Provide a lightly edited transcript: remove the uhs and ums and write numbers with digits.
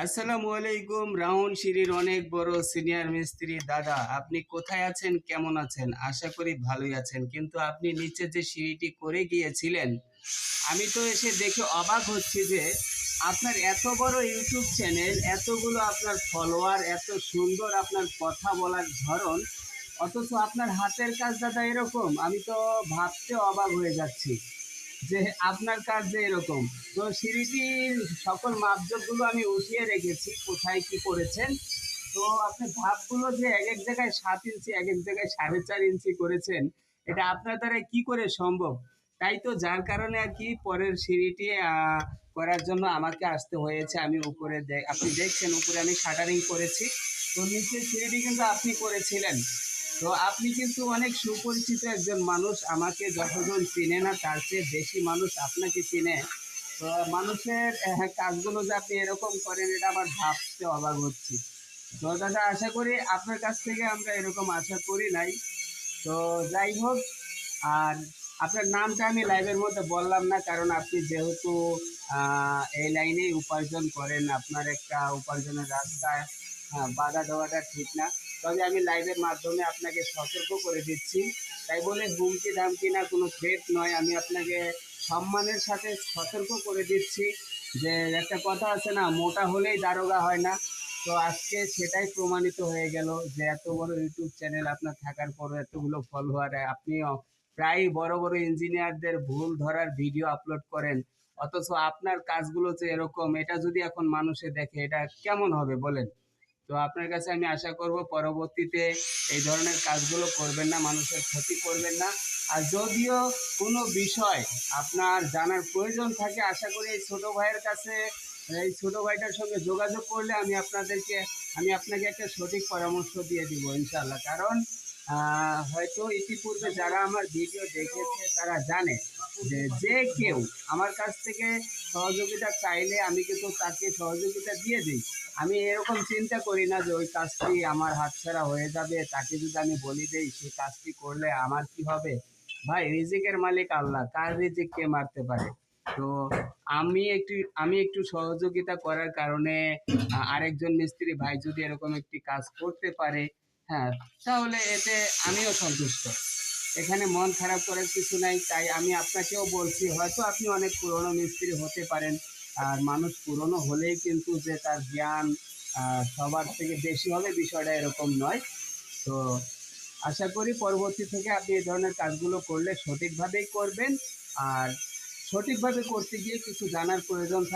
আসসালামু আলাইকুম। রাউন্ড সিঁড়ির অনেক বড় সিনিয়র মিস্ত্রি দাদা, আপনি কোথায় আছেন, কেমন আছেন? আশা করি ভালোই আছেন। কিন্তু আপনি নিচে যে সিঁড়িটি করে গিয়েছিলেন, আমি তো এসে দেখে অবাক হচ্ছি যে আপনার এত বড় ইউটিউব চ্যানেল, এতগুলো আপনার ফলোয়ার, এত সুন্দর আপনার কথা বলার ধরন, অথচ আপনার হাতের কাজ দাদা এরকম। আমি তো ভাবতে অবাক হয়ে যাচ্ছি যে আপনার কাজ যে এরকম। তো সিঁড়িটির সকল মাপজোখগুলো আমি উঠিয়ে রেখেছি, কোথায় কি করেছেন। তো আপনি ধাপগুলো যে এক এক জায়গায় 7 ইঞ্চি, এক এক জায়গায় 4.5 ইঞ্চি করেছেন, এটা আপনার দ্বারা কি করে সম্ভব? তাই তো যার কারণে আর কি পরের সিঁড়িটি করার জন্য আমাকে আসতে হয়েছে। আমি উপরে আপনি দেখছেন উপরে আমি শাটারিং করেছি। তো নিচের সিঁড়িটি কিন্তু আপনি করেছিলেন। তো আপনি কিন্তু অনেক সুপরিচিত একজন মানুষ, আমাকে যতজন চিনে না তার চেয়ে বেশি মানুষ আপনাকে চিনে। তো মানুষের কাজগুলো যে আপনি এরকম করেন, এটা আমার ভাবতে অবাক হচ্ছি। তো দাদা, আশা করি আপনার কাছ থেকে আমরা এরকম আশা করি নাই। তো যাই হোক, আর আপনার নামটা আমি লাইভের মধ্যে বললাম না, কারণ আপনি যেহেতু এই লাইনেই উপার্জন করেন, আপনার একটা উপার্জনের রাস্তায় বাধা দেওয়াটা ঠিক না। তবে আমি লাইভের মাধ্যমে আপনাকে সতর্ক করে দিচ্ছি। তাই বলে হুমকি ধামকি না, কোনো থ্রেট নয়, আমি আপনাকে সম্মানের সাথে সতর্ক করে দিচ্ছি যে একটা কথা আছে না, মোটা হলেই দারোগা হয় না। তো আজকে সেটাই প্রমাণিত হয়ে গেল যে এত বড় ইউটিউব চ্যানেল আপনার থাকার পরও এতগুলো ফলোয়ার, আপনি প্রায় বড় বড় ইঞ্জিনিয়ারদের ভুল ধরার ভিডিও আপলোড করেন, অথচ আপনার কাজগুলো যে এরকম, এটা যদি এখন মানুষে দেখে এটা কেমন হবে বলেন? তো আপনার কাছে আমি আশা করব পরবর্তীতে এই ধরনের কাজগুলো করবেন না, মানুষের ক্ষতি করবেন না। আর যদিও কোনো বিষয় আপনার জানার প্রয়োজন থাকে, আশা করি এই ছোট ভাইয়ের কাছে, এই ছোট ভাইটার সঙ্গে যোগাযোগ করলে আমি আপনাকে একটা সঠিক পরামর্শ দিয়ে দিব ইনশাল্লাহ। কারণ হয়তো ইতিপূর্বে যারা আমার ভিডিও দেখেছে তারা জানে যে যে কেউ আমার কাছ থেকে সহযোগিতা চাইলে আমি কিন্তু তাকে সহযোগিতা দিয়ে দিই। আমি এরকম চিন্তা করি না যে ওই কাজটি আমার হাতছাড়া হয়ে যাবে, তাকে যদি আমি বলি দেই সেই কাজটি করলে আমার কি হবে। ভাই, রিজিকের মালিক আল্লাহ, কার রিজিক কে মারতে পারে? তো আমি একটু সহযোগিতা করার কারণে আরেকজন মিস্ত্রি ভাই যদি এরকম একটি কাজ করতে পারে, হ্যাঁ, তাহলে এতে আমিও সন্তুষ্ট। এখানে মন খারাপ করার কিছু নাই। তাই আমি আপনাকেও বলছি, হয়তো আপনি অনেক পুরনো মিস্ত্রি হতে পারেন, আর মানুষ পুরনো হলেই কিন্তু যে তার জ্ঞান সবার থেকে বেশি হবে, বিষয়টা এরকম নয়। তো আশা করি পরবর্তী থেকে আপনি এই ধরনের কাজগুলো করলে সঠিকভাবেই করবেন। আর সঠিকভাবে করতে গিয়ে কিছু জানার প্রয়োজন থাকে।